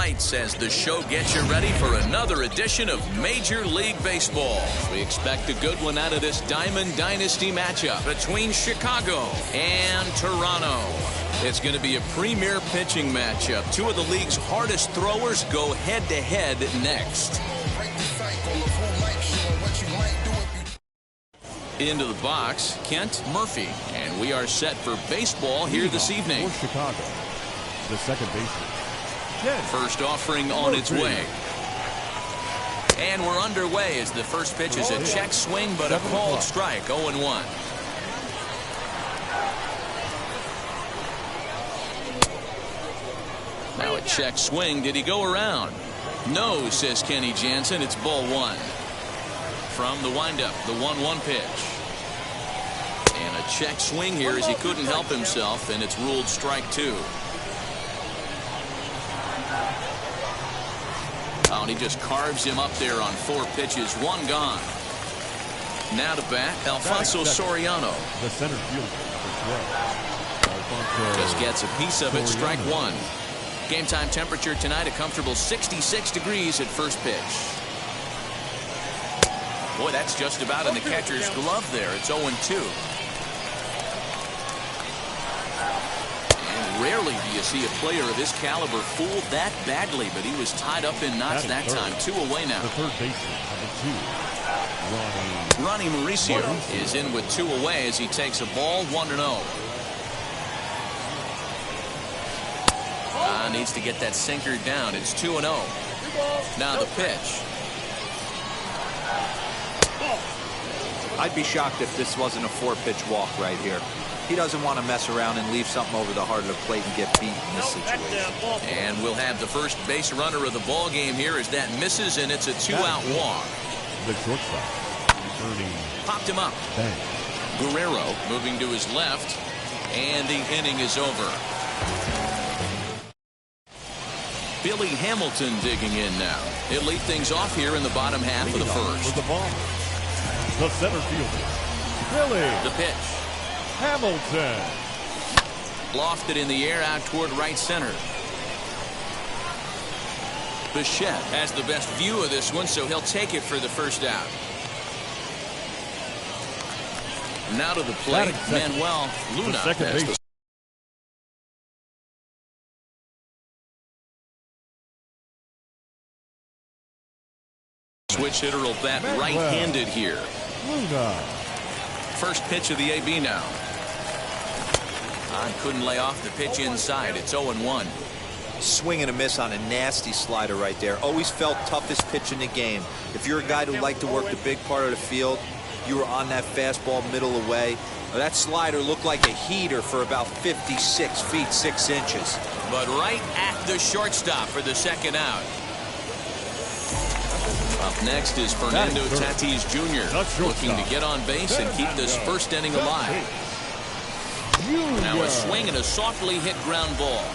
lights as the show gets you ready for another edition of Major League Baseball. We expect a good one out of this Diamond Dynasty matchup between Chicago and Toronto. It's going to be a premier pitching matchup. Two of the league's hardest throwers go head-to-head next. Into the box, Kent Murphy. And we are set for baseball here this evening. For Chicago, the second baseman. First offering on its way. And we're underway as the first pitch is a check swing, but a called strike, 0-1. Now a check swing. Did he go around? No, says Kenny Jansen. It's ball one. From the windup, the 1-1 pitch. And a check swing here as he couldn't help himself, and it's ruled strike two. Oh, and he just carves him up there on 4 pitches, 1 gone. Now to bat, Alfonso Soriano. The center fielder. Just gets a piece of it, strike one. Game time temperature tonight, a comfortable 66 degrees at first pitch. Boy, that's just about in the catcher's glove there. It's 0-2. And rarely do you see a player of his caliber fooled that badly, but he was tied up in knots that time. 2 away now. The third baseman, number 2, Ronnie Mauricio is in with 2 away as he takes a ball, 1-0. Needs to get that sinker down. It's 2-0. Now the pitch. I'd be shocked if this wasn't a 4-pitch walk right here. He doesn't want to mess around and leave something over the heart of the plate and get beat in this situation. And we'll have the first base runner of the ball game here as that misses, and it's a 2-out walk. The shortstop, popped him up. Bang. Guerrero moving to his left, and the inning is over. Billy Hamilton digging in now. He'll lead things off here in the bottom half of the first. With the ball, the center fielder, Billy. The pitch. Hamilton. Lofted in the air out toward right center. Bichette has the best view of this one, so he'll take it for the first out. Now to the plate, Manuel Luna. Second base. Switch hitter will bat right-handed here. Luna. First pitch of the AB now. Couldn't lay off the pitch inside. It's 0-1. Swing and a miss on a nasty slider right there. Always felt toughest pitch in the game. If you're a guy who liked to work the big part of the field, you were on that fastball middle away. That slider looked like a heater for about 56 feet 6 inches. But right at the shortstop for the second out. Up next is Fernando Tatis Jr. looking to get on base and keep this first inning alive. Now a swing and a softly hit ground ball.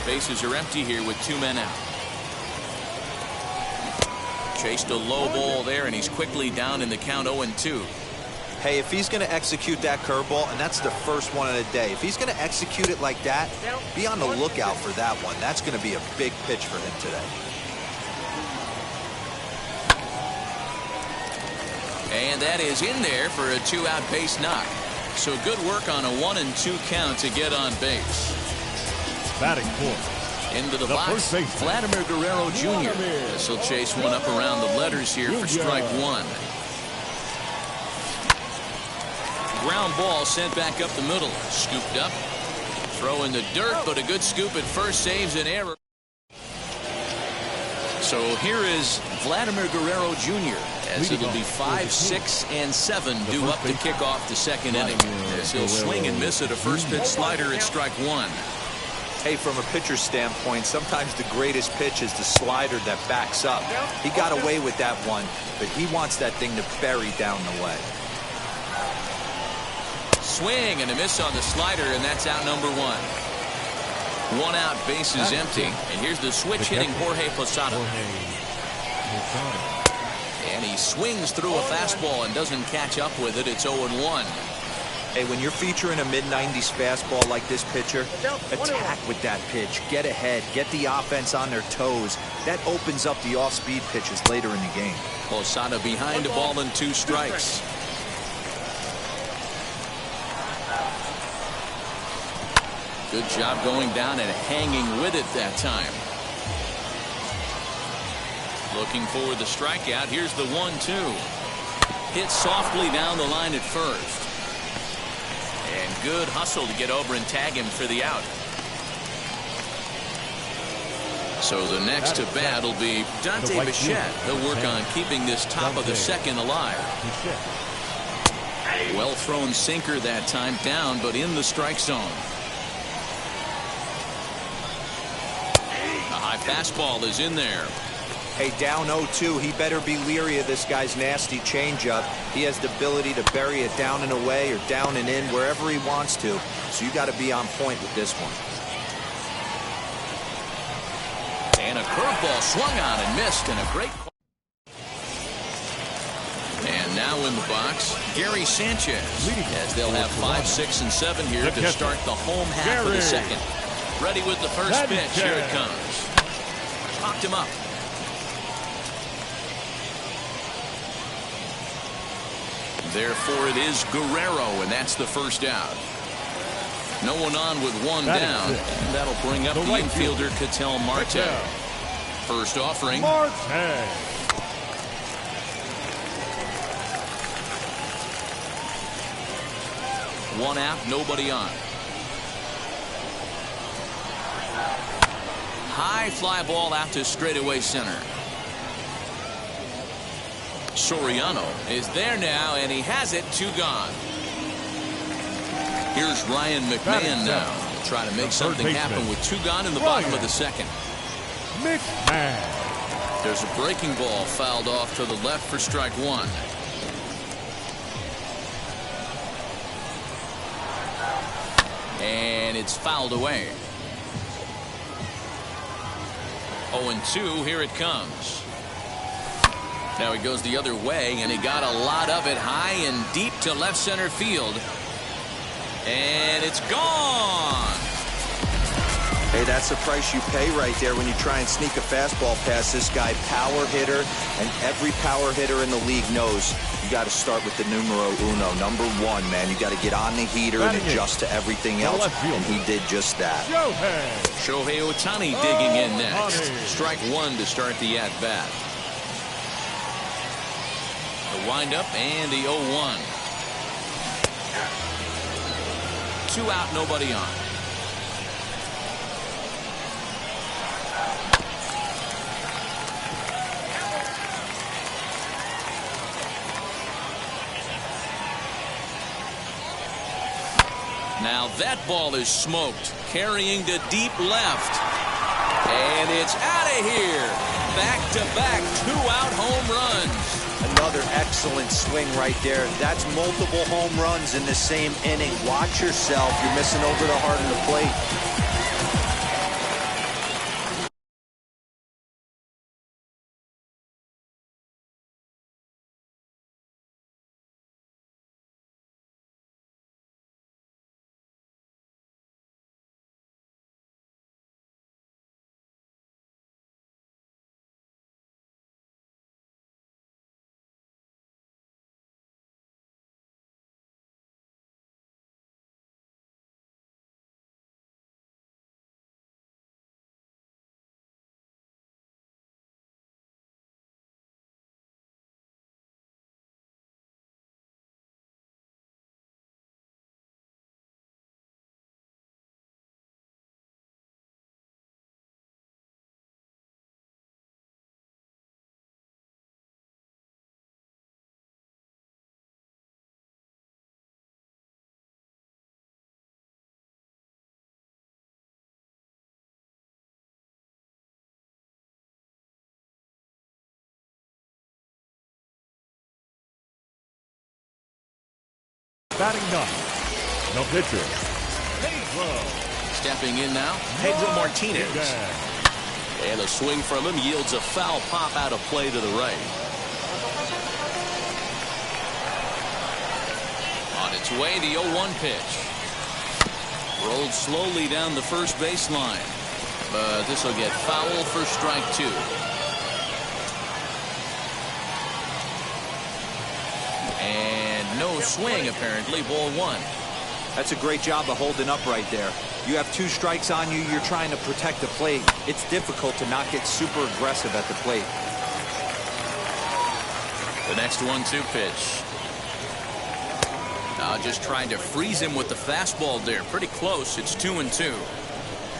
Bases are empty here with 2 men out. Chased a low ball there, and he's quickly down in the count, 0-2. Hey, if he's going to execute that curveball, and that's the first one of the day, if he's going to execute it like that, be on the lookout for that one. That's going to be a big pitch for him today. And that is in there for a 2-out base knock. So good work on a 1-2 count to get on base. Batting fourth. Into the box, Vladimir Guerrero Jr. This will chase one up around the letters here for strike one. Ground ball sent back up the middle. Scooped up. Throw in the dirt, but a good scoop at first saves an error. So here is Vladimir Guerrero Jr. as it'll be 5, 6, and 7 due up to kick off the second inning. As he'll swing and miss at a first pitch slider at strike one. Hey, from a pitcher's standpoint, sometimes the greatest pitch is the slider that backs up. He got away with that one, but he wants that thing to bury down the way. Swing and a miss on the slider, and that's out number 1. 1 out, base is empty. And here's the switch hitting Jorge Posada. And he swings through a fastball and doesn't catch up with it. It's 0-1. Hey, when you're featuring a mid-90s fastball like this pitcher, attack with that pitch. Get ahead. Get the offense on their toes. That opens up the off-speed pitches later in the game. Posada behind a ball and 2 strikes. Good job going down and hanging with it that time. Looking for the strikeout. Here's the 1-2. Hit softly down the line at first. And good hustle to get over and tag him for the out. So the next to bat will be Dante Bichette. He'll work on keeping this top of the second alive. Well thrown sinker that time, down but in the strike zone. A high fastball is in there. Hey, down 0-2, he better be leery of this guy's nasty changeup. He has the ability to bury it down and away or down and in wherever he wants to. So you got to be on point with this one. And a curveball swung on and missed, and a great. And now in the box, Gary Sanchez, as they'll have 5, 6, and 7 here to start the home half of the second. Ready with the first pitch. Here it comes. Popped him up. Therefore, it is Guerrero, and that's the first out. No one on with one down, and that'll bring up the infielder, Ketel Marte. First offering. One out, nobody on. High fly ball out to straightaway center. Soriano is there now, and he has it. 2 gone. Here's Ryan McMahon now. He'll try to make something happen with 2 gone in the bottom of the second. There's a breaking ball fouled off to the left for strike 1. And it's fouled away. 0-2, here it comes. Now he goes the other way, and he got a lot of it high and deep to left center field. And it's gone. Hey, that's the price you pay right there when you try and sneak a fastball past this guy. Power hitter, and every power hitter in the league knows you got to start with the numero uno, number 1, man. You got to get on the heater and adjust to everything else, and he did just that. Shohei Ohtani digging in next. Strike 1 to start the at-bat. The windup and the 0-1. 2 out, nobody on. Now that ball is smoked, carrying to deep left. And it's out of here. Back-to-back 2-out home runs. Another excellent swing right there. That's multiple home runs in the same inning. Watch yourself. You're missing over the heart of the plate. Batting 9, no pitcher. Stepping in now, Pedro Martinez. And a swing from him yields a foul pop out of play to the right. On its gets away the 0-1 pitch. Rolled slowly down the first baseline. But this will get foul for strike 2. And no swing, apparently. Ball 1. That's a great job of holding up right there. You have 2 strikes on you. You're trying to protect the plate. It's difficult to not get super aggressive at the plate. The next 1-2 pitch. Just trying to freeze him with the fastball there. Pretty close. It's 2-2.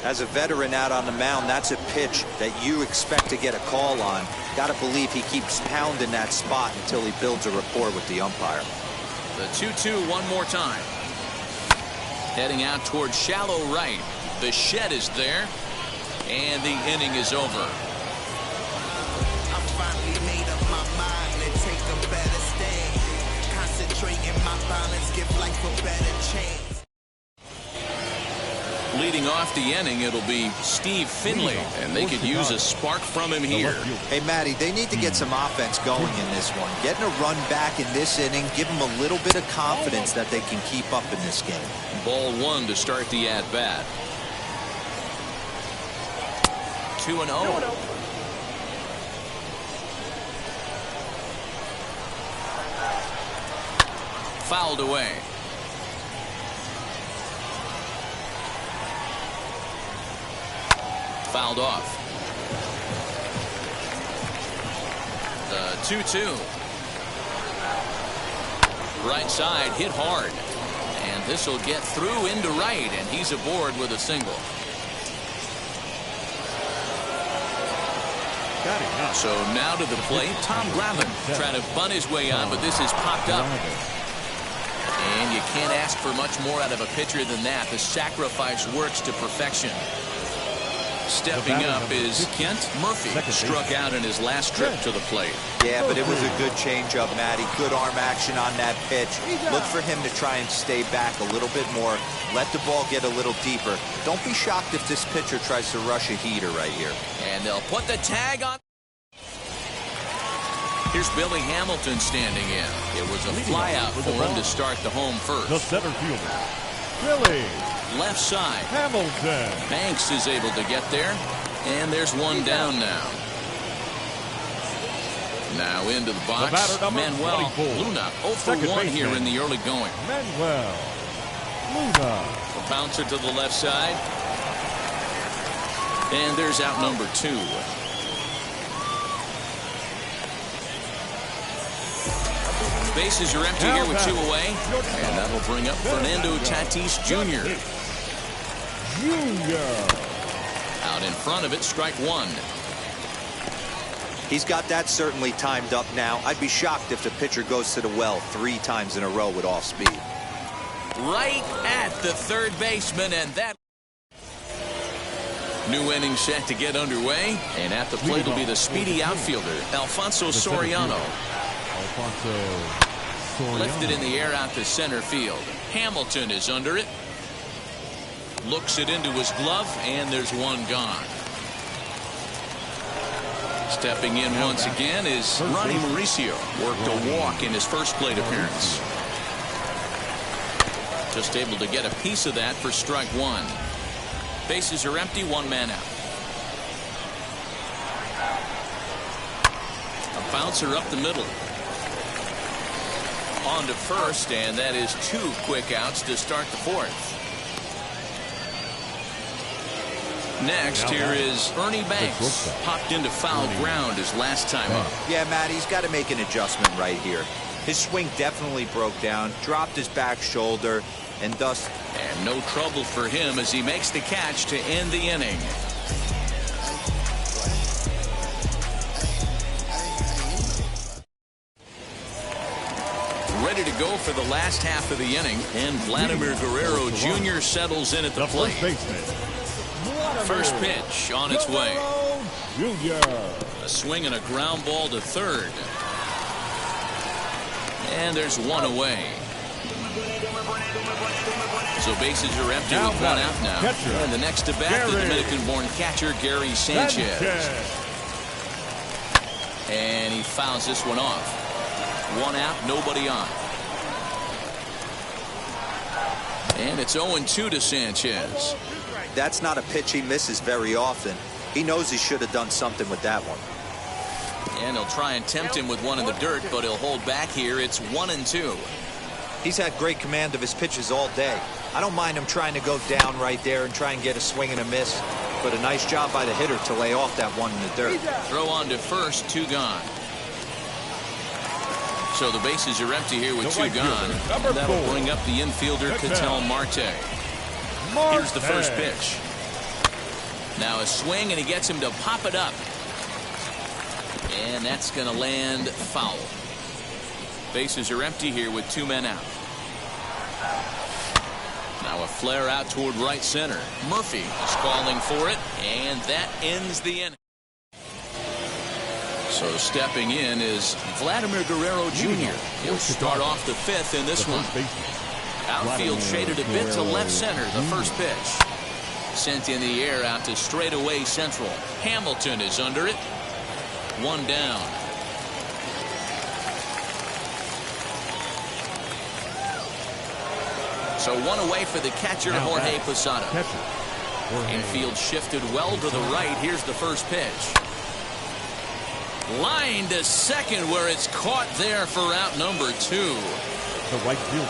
As a veteran out on the mound, that's a pitch that you expect to get a call on. Got to believe he keeps pounding that spot until he builds a rapport with the umpire. The 2-2 one more time. Heading out towards shallow right. The shed is there. And the inning is over. I finally made up my mind to take a better stand. Concentrating my balance, give life a better chance. Leading off the inning, it'll be Steve Finley, and they could use a spark from him here. Hey, Matty, they need to get some offense going in this one. Getting a run back in this inning, give them a little bit of confidence that they can keep up in this game. Ball 1 to start the at-bat. 2-0. Fouled away. Fouled off. The 2-2. Right side hit hard. And this will get through into right, and he's aboard with a single. So now to the plate, Tom Glavine trying to bunt his way on, but this has popped up. And you can't ask for much more out of a pitcher than that. The sacrifice works to perfection. Stepping up is Kent Murphy. Struck out in his last trip to the plate. Yeah, but it was a good changeup, Matty. Good arm action on that pitch. Look for him to try and stay back a little bit more. Let the ball get a little deeper. Don't be shocked if this pitcher tries to rush a heater right here. And they'll put the tag on. Here's Billy Hamilton standing in. It was a flyout for him to start the home first. The center fielder, Billy. Left side. Hamilton. Banks is able to get there. And there's one down now. Now into the box. Manuel Luna. 0 for 1 here in the early going. Manuel Luna. A bouncer to the left side. And there's out number 2. Bases are empty here with 2 away. And that'll bring up Fernando Tatis Jr. Out in front of it, strike 1. He's got that certainly timed up now. I'd be shocked if the pitcher goes to the well 3 times in a row with off speed. Right at the third baseman, and that new inning set to get underway. And at the plate will be the speedy outfielder, Alfonso Soriano. Lifted in the air out to center field. Hamilton is under it. Looks it into his glove, and there's one gone. Stepping in once again is Ronnie Mauricio. Worked a walk in his first plate appearance. Just able to get a piece of that for strike 1. Bases are empty, 1 man out. A bouncer up the middle. On to first, and that is 2 quick outs to start the 4th. Next, here is Ernie Banks. Popped into foul ground his last time up. Yeah, Matt, he's got to make an adjustment right here. His swing definitely broke down, dropped his back shoulder, and thus... And no trouble for him as he makes the catch to end the inning. Ready to go for the last half of the inning, and Vladimir Guerrero Jr. settles in at the plate. First pitch on its way. A swing and a ground ball to third. And there's one away. So bases are empty with 1 out now. And the next to bat, the Dominican-born catcher, Gary Sanchez. And he fouls this one off. 1 out, nobody on. And it's 0-2 to Sanchez. That's not a pitch he misses very often. He knows he should have done something with that one. And he'll try and tempt him with one in the dirt, but he'll hold back here. It's 1-2. He's had great command of his pitches all day. I don't mind him trying to go down right there and try and get a swing and a miss, but a nice job by the hitter to lay off that one in the dirt. Throw on to first, 2 gone. So the bases are empty here with 2 gone. That'll bring up the infielder, Ketel Marte. Here's the first pitch. Now a swing, and he gets him to pop it up. And that's going to land foul. Bases are empty here with 2 men out. Now a flare out toward right center. Murphy is calling for it, and that ends the inning. So stepping in is Vladimir Guerrero Jr. He'll start off the 5th in this one. Outfield shaded a bit to left center. The first pitch. Sent in the air out to straightaway central. Hamilton is under it. 1 down. So 1 away for the catcher, Jorge Posada. Infield shifted well to the right. Here's the first pitch. Line to second, where it's caught there for out number 2.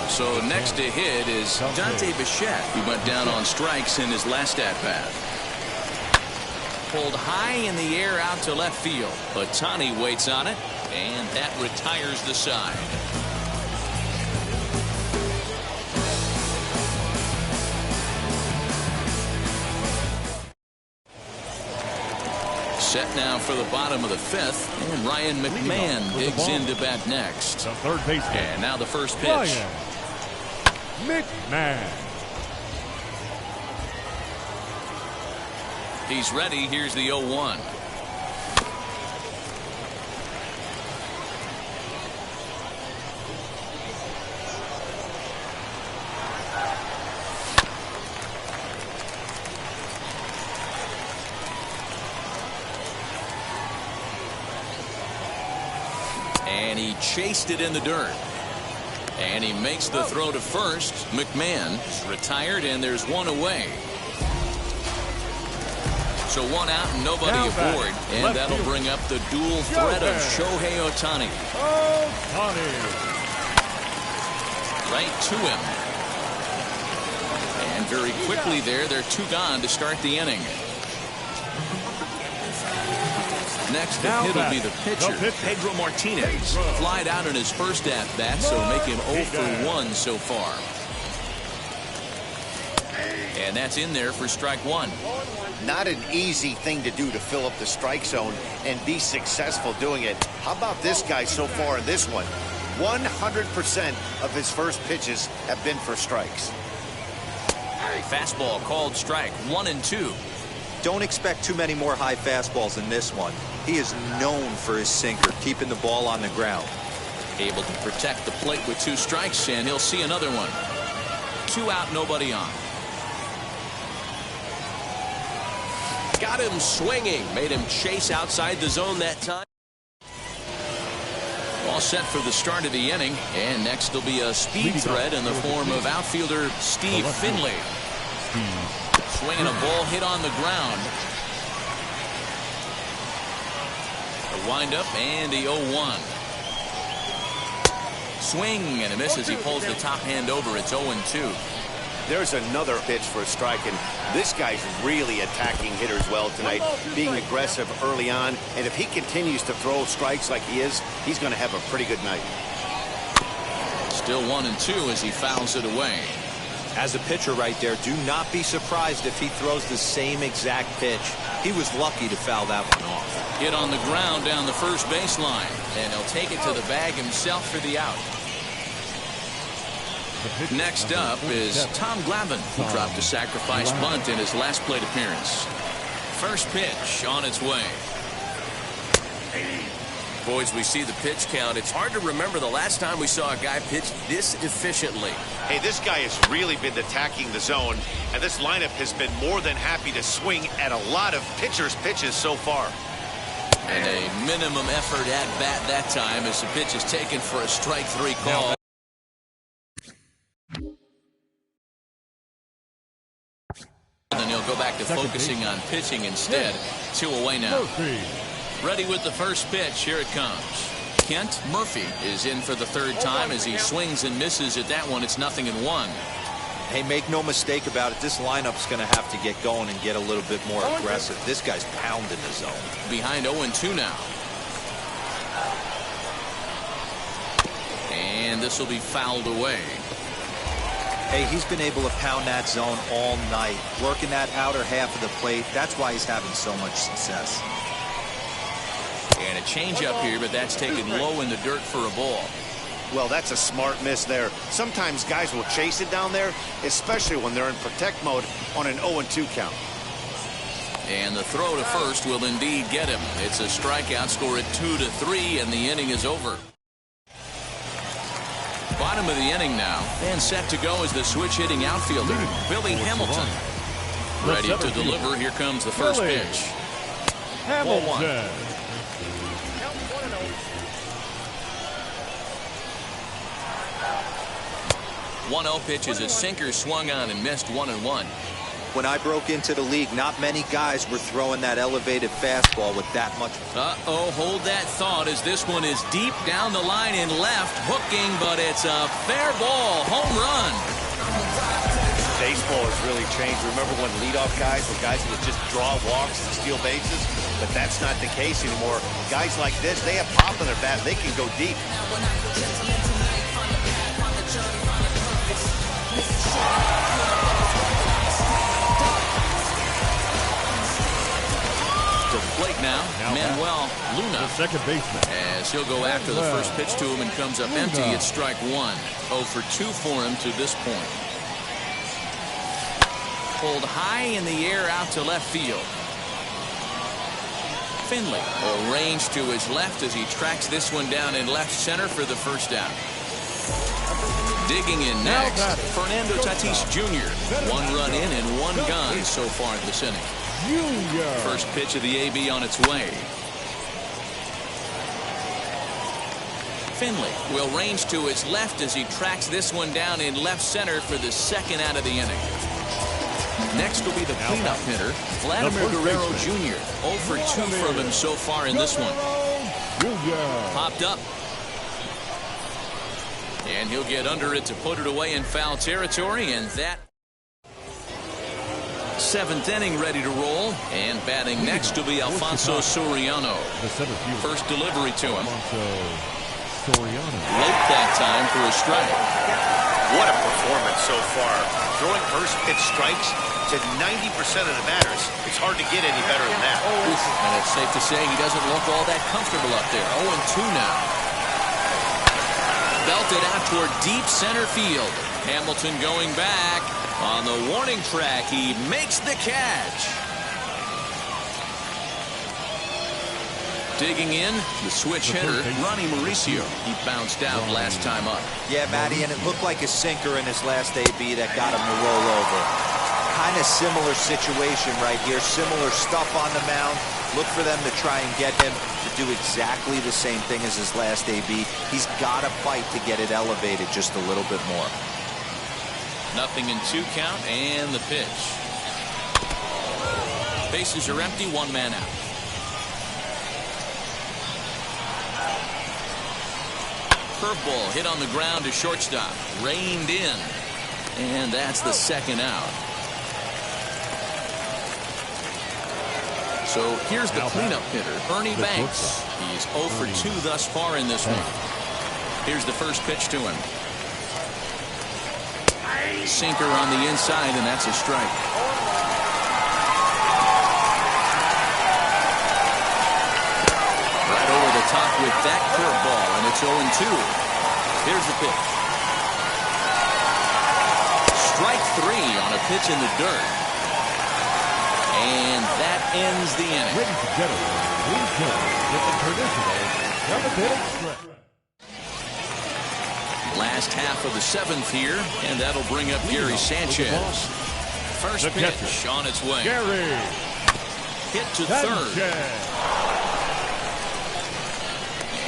So next to hit is Dante Bichette. He went down on strikes in his last at-bat. Pulled high in the air out to left field. Ohtani waits on it, and that retires the side. Set now for the bottom of the 5th, and Ryan McMahon digs in to bat next. The third baseman. And now the first pitch. Ryan McMahon. He's ready. Here's the 0-1. And he chased it in the dirt. And he makes the throw to first. McMahon is retired, and there's 1 away. So 1 out and nobody aboard. And that'll bring up the dual threat of Shohei Ohtani. Right to him. And very quickly there, they're 2 gone to start the inning. Next to hit will be the pitcher, Pedro Martinez. Flied out in his first at-bat, so make him 0 for 1 so far. And that's in there for strike 1. Not an easy thing to do to fill up the strike zone and be successful doing it. How about this guy so far in this one? 100% of his first pitches have been for strikes. Fastball called strike 1-2. Don't expect too many more high fastballs in this one. He is known for his sinker, keeping the ball on the ground. Able to protect the plate with 2 strikes, and he'll see another one. 2 out, nobody on. Got him swinging. Made him chase outside the zone that time. All set for the start of the inning. And next will be a speed threat in the form of outfielder Steve Finley. Swinging a ball hit on the ground. A windup and the 0-1. Swing and a miss as he pulls the top hand over. It's 0-2. There's another pitch for a strike, and this guy's really attacking hitters well tonight, being aggressive early on, and if he continues to throw strikes like he is, he's going to have a pretty good night. Still 1-2 as he fouls it away. As a pitcher right there, do not be surprised if he throws the same exact pitch. He was lucky to foul that one off. Hit on the ground down the first baseline, and he'll take it to the bag himself for the out. Next up is Tom Glavine, who dropped a sacrifice bunt in his last plate appearance. First pitch on its way. Boys, we see the pitch count. It's hard to remember the last time we saw a guy pitch this efficiently. Hey, this guy has really been attacking the zone, and this lineup has been more than happy to swing at a lot of pitchers' pitches so far. And a minimum effort at bat that time as the pitch is taken for a strike 3 call. then he'll go back to focusing on pitching instead. 2 away now. Ready with the first pitch. Here it comes. Kent Murphy is in for the 3rd time as he swings and misses at that one. It's 0-1. Hey, make no mistake about it. This lineup's going to have to get going and get a little bit more aggressive. This guy's pounding the zone. Behind 0-2 now. And this will be fouled away. Hey, he's been able to pound that zone all night, working that outer half of the plate. That's why he's having so much success. And a changeup here, but that's taken low in the dirt for a ball. Well, that's a smart miss there. Sometimes guys will chase it down there, especially when they're in protect mode on an 0-2 count. And the throw to first will indeed get him. It's a strikeout, score at 2-3, and the inning is over. Bottom of the inning now, and set to go is the switch-hitting outfielder, Billy Hamilton. Ready to deliver. Here comes the first pitch. Hamilton. 1-0 pitch is a sinker swung on and missed 1-1. When I broke into the league, not many guys were throwing that elevated fastball with that much. Uh-oh, hold that thought as this one is deep down the line in left, hooking, but it's a fair ball, home run. Baseball has really changed. Remember when leadoff guys were guys that would just draw walks and steal bases? But that's not the case anymore. Guys like this, they have pop in their bat. They can go deep. To the plate now Manuel Luna. The second baseman. As he'll go after the first pitch to him and comes up empty. It's strike 1. 0 for 2 for him to this point. Pulled high in the air out to left field. Finley will range to his left as he tracks this one down in left center for the first out. Digging in next, Fernando Tatis Jr. 1 run in and 1 gone so far in this inning. First pitch of the AB on its way. Finley will range to his left as he tracks this one down in left center for the second out of the inning. Next will be the cleanup hitter, Vladimir Guerrero Jr. 0 for 2 from him so far in this one. Popped up. And he'll get under it to put it away in foul territory, and that 7th inning ready to roll. And batting next will be Alfonso Soriano. First delivery to him. Late that time for a strike. What a performance so far. Throwing first pitch strikes to 90% of the batters. It's hard to get any better than that. And it's safe to say he doesn't look all that comfortable up there. 0-2 now. Belted out toward deep center field. Hamilton going back. On the warning track, he makes the catch. Digging in, the switch hitter, Ronnie Mauricio. He bounced out last time up. Yeah, Matty, and it looked like a sinker in his last AB that got him to roll over. Kind of similar situation right here. Similar stuff on the mound. Look for them to try and get him to do exactly the same thing as his last AB. He's got to fight to get it elevated just a little bit more. 0-2 count and the pitch. Bases are empty, 1 man out. Curveball hit on the ground to shortstop. Reined in. And that's the second out. So here's the cleanup hitter, Ernie Banks. He's 0 for 2 thus far in this one. Here's the first pitch to him. Sinker on the inside, and that's a strike. Right over the top with that curveball, and it's 0-2. Here's the pitch. Strike 3 on a pitch in the dirt. And that ends the inning. Ladies and gentlemen, please join with the traditional 7th inning stretch. Last half of the 7th here, and that'll bring up Gary Sanchez. First pitch on its way. Gary hit to third.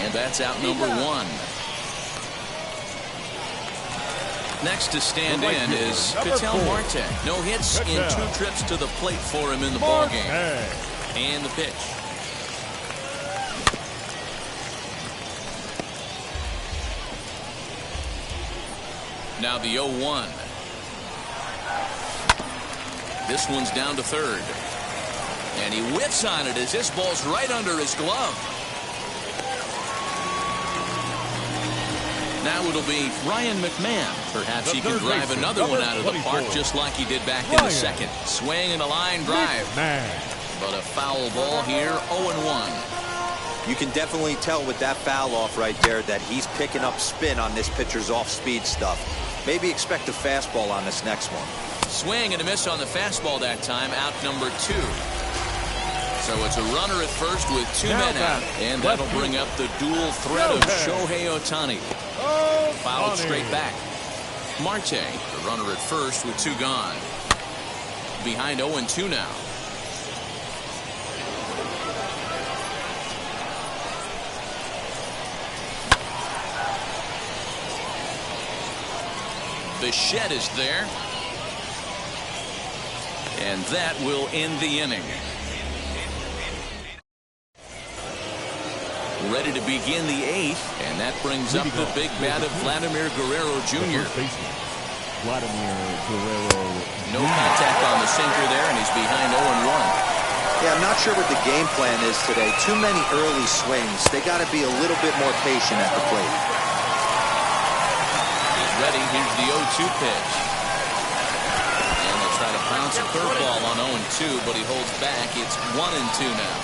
And that's out number 1. Next to stand Right in fielder, is number Ketel 4. Marte. No hits in Ketel. 2 trips to the plate for him in the Marte. ballgame. And the pitch. Now the 0-1. This one's down to third. And he whiffs on it as this ball's right under his glove. Now it'll be Ryan McMahon. Perhaps he can drive another one out of the park just like he did back in the second. Swing and a line drive. But a foul ball here, 0-1. You can definitely tell with that foul off right there that he's picking up spin on this pitcher's off-speed stuff. Maybe expect a fastball on this next one. Swing and a miss on the fastball that time, out number 2. So it's a runner at first with 2 men out, and that'll bring up the dual threat of Shohei Ohtani. Fouled straight back. Marte, the runner at first with 2 gone. Behind 0-2 now. Bichette is there. And that will end the inning. Ready to begin the 8th, and that brings up the big bat of Vladimir Guerrero Jr. Vladimir Guerrero. No contact on the sinker there, and he's behind 0-1. Yeah, I'm not sure what the game plan is today. Too many early swings. They got to be a little bit more patient at the plate. He's ready. Here's the 0-2 pitch. And they'll try to bounce a curveball on 0-2, but he holds back. It's 1-2 now.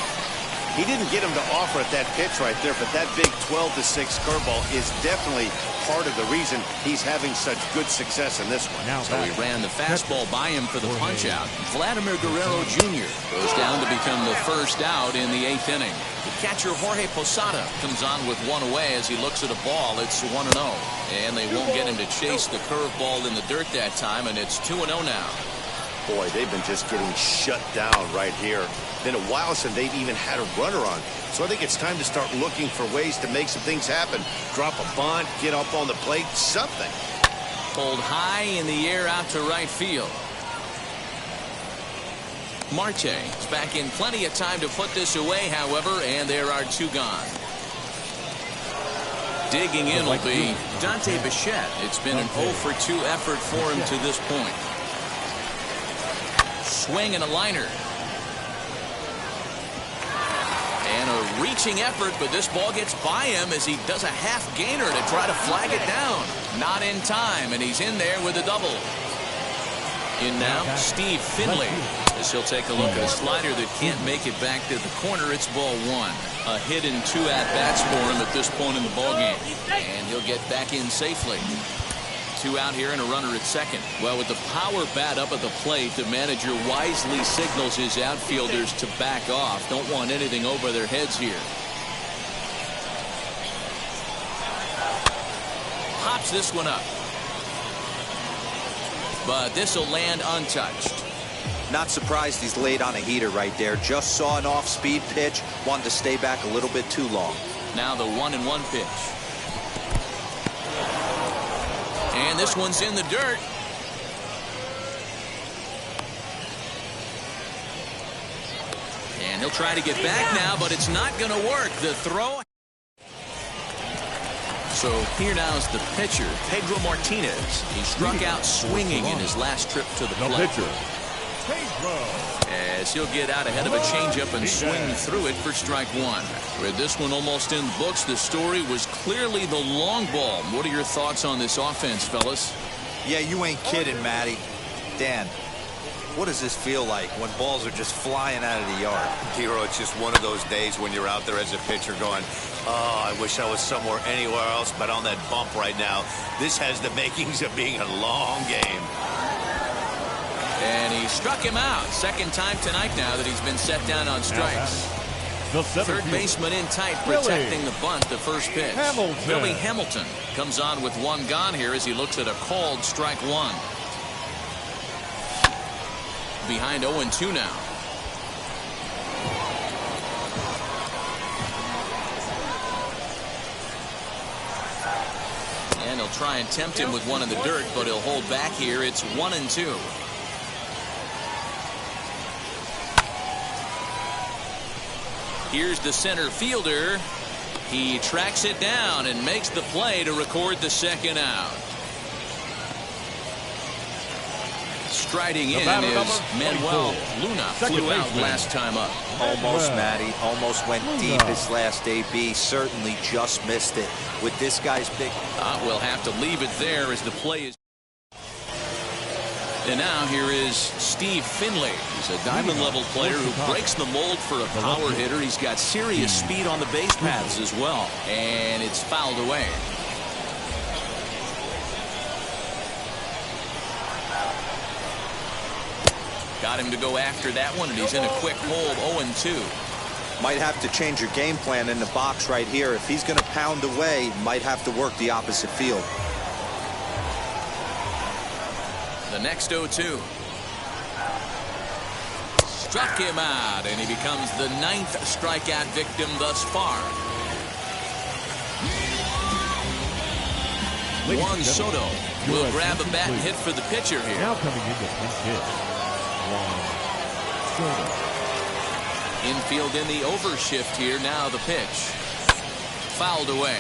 He didn't get him to offer at that pitch right there, but that big 12-6 curveball is definitely part of the reason he's having such good success in this one. So he ran the fastball by him for the punch-out. Vladimir Guerrero Jr. goes down to become the first out in the 8th inning. The catcher Jorge Posada comes on with 1 away as he looks at a ball. It's 1-0. And they won't get him to chase the curveball in the dirt that time, and it's 2-0 now. Boy, they've been just getting shut down right here. Been a while since they've even had a runner on. So I think it's time to start looking for ways to make some things happen. Drop a bunt, get up on the plate, something. Pulled high in the air out to right field. Marte is back in plenty of time to put this away, however, and there are 2 gone. Digging in will be Dante Bichette. It's been an 0-for-2 effort for him to this point. Swing and a liner. And a reaching effort, but this ball gets by him as he does a half gainer to try to flag it down. Not in time, and he's in there with a double. In now, Steve Finley, as he'll take a look at a slider that can't make it back to the corner. It's ball 1. A hit and 2 at-bats for him at this point in the ballgame. And he'll get back in safely. 2 out here and a runner at second. Well, with the power bat up at the plate, the manager wisely signals his outfielders to back off. Don't want anything over their heads here. Pops this one up. But this will land untouched. Not surprised he's laid on a heater right there. Just saw an off-speed pitch. Wanted to stay back a little bit too long. Now the 1-1 pitch. And this one's in the dirt. And he'll try to get back now, but it's not going to work. The throw. So here now is the pitcher, Pedro Martinez. He struck out swinging in his last trip to the plate. As he'll get out ahead of a changeup and swing through it for strike 1. With this one almost in the books, the story was clearly the long ball. What are your thoughts on this offense, fellas? Yeah, you ain't kidding, Matty. Dan, what does this feel like when balls are just flying out of the yard? Hero, it's just one of those days when you're out there as a pitcher going, oh, I wish I was somewhere anywhere else but on that bump right now. This has the makings of being a long game. And he struck him out. Second time tonight now that he's been set down on strikes. Third baseman in tight, protecting the bunt, the first pitch. Billy Hamilton comes on with 1 gone here as he looks at a called strike 1. Behind 0-2 now. And a They'll try and tempt him with one in the dirt, but he'll hold back here. It's 1-2. Here's the center fielder. He tracks it down and makes the play to record the second out. Striding in is Manuel Luna. Flew out last time up. Almost, Matty. Almost went deep his last AB. Certainly just missed it. With this guy's big... We'll have to leave it there as the play is... And now here is Steve Finley. He's a diamond-level player who breaks the mold for a power hitter. He's got serious speed on the base paths as well. And it's fouled away. Got him to go after that one, and he's in a quick hold, 0-2. Might have to change your game plan in the box right here. If he's going to pound away, might have to work the opposite field. The next 0-2. Struck him out, and he becomes the 9th strikeout victim thus far. Juan Soto will grab a bat and hit for the pitcher here. Now coming in the pinch hit. Juan Soto. Infield in the overshift here. Now the pitch. Fouled away.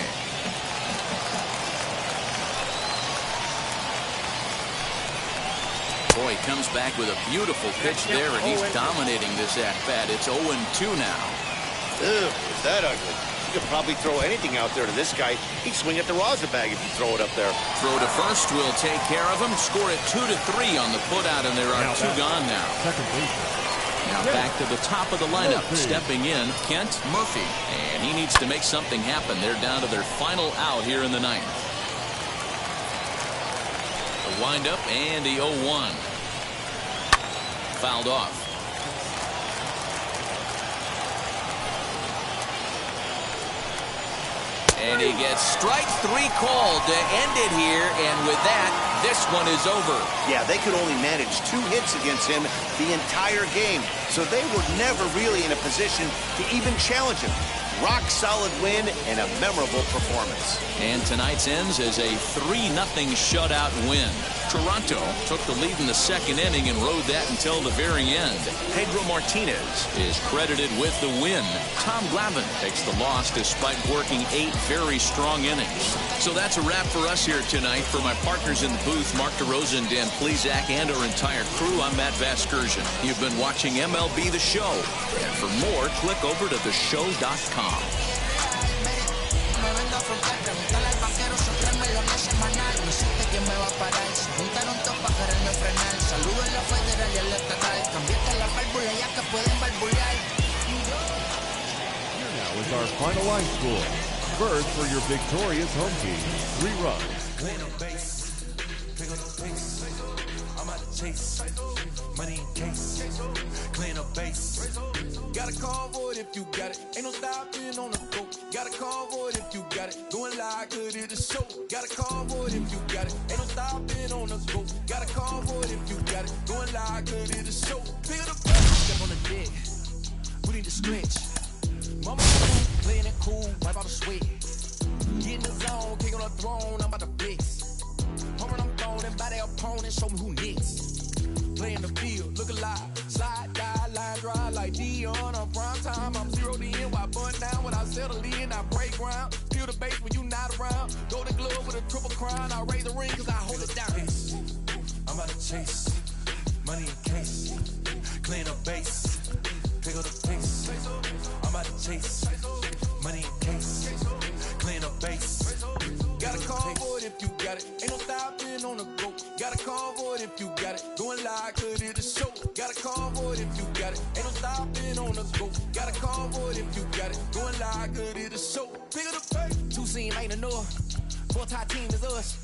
Boy, he comes back with a beautiful pitch there, and he's dominating this at-bat. It's 0-2 now. Ugh, is that ugly? You could probably throw anything out there to this guy. He'd swing at the rosin bag if you throw it up there. Throw to first will take care of him. Score it 2-3 on the putout, and there are two gone now. Second baseman. Now back to the top of the lineup. Stepping in, Kent Murphy. And he needs to make something happen. They're down to their final out here in the 9th. The windup and the 0-1. Fouled off. And he gets strike 3 called to end it here, and with that, this one is over. Yeah, they could only manage 2 hits against him the entire game, so they were never really in a position to even challenge him. Rock solid win and a memorable performance. And tonight's ends as a 3-0 shutout win. Toronto took the lead in the second inning and rode that until the very end. Pedro Martinez is credited with the win. Tom Glavine takes the loss despite working 8 very strong innings. So that's a wrap for us here tonight. For my partners in the booth, Mark DeRosa and Dan Plesac, and our entire crew, I'm Matt Vasgersian. You've been watching MLB The Show. And for more, click over to theshow.com. Here now is our final line score. Birds for your victorious home team. 3 runs. Clean up base, pick up the pace. I'm out to chase, money in case. Clean up base. Got a call for it if you got it. Ain't no stopping on the go. Got a call for it if you got it. Going live, good at the show. Got a call for it if you got it. Ain't no stopping on the go. Got a call for it if you got it. Going live, good at the show. Pick up the base. Step on the deck. We need to stretch. Mama playing it cool, wipe out the sweat. Get in the zone, kick on the throne, I'm about to flex. Home run, I'm throwing, by their opponent, show me who next. Play in the field, look alive. Slide, die, line drive like Dion on prime time. I'm 0 to end, while bun down when I settle in. I break ground, steal the base when you not around. Golden glove with a triple crown. I raise the ring cause I hold it down. I'm about to chase, money in case. Clean up base, pick up the pace. I'm about to chase, money in case. Clean up base. Got a call for it if you got it. Ain't no stopping on the go. Got a call for it if you got it. Going live, could it the show. Got a call for it if you got it. Ain't no stopping on the go. Got a call for it if you got it. Going live, could it the show. Pick up the pace. 2 team ain't enough. 4-tie team is us.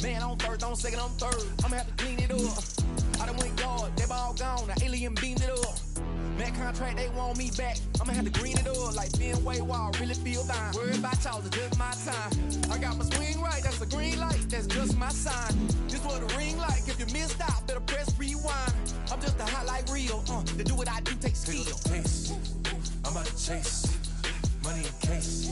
Man on first, on second, on third. I'ma have to clean it up. I done went yard, they ball gone. The alien beamed it up. Man contract, they want me back. I'ma have to green it up like Fenway Wall. Really feel fine. Worried about y'all, it's just my time. I got my swing right, that's a green light. That's just my sign. This what a ring like. If you missed out, better press rewind. I'm just a highlight reel. To do what I do takes skill. I'm about to chase, money in case.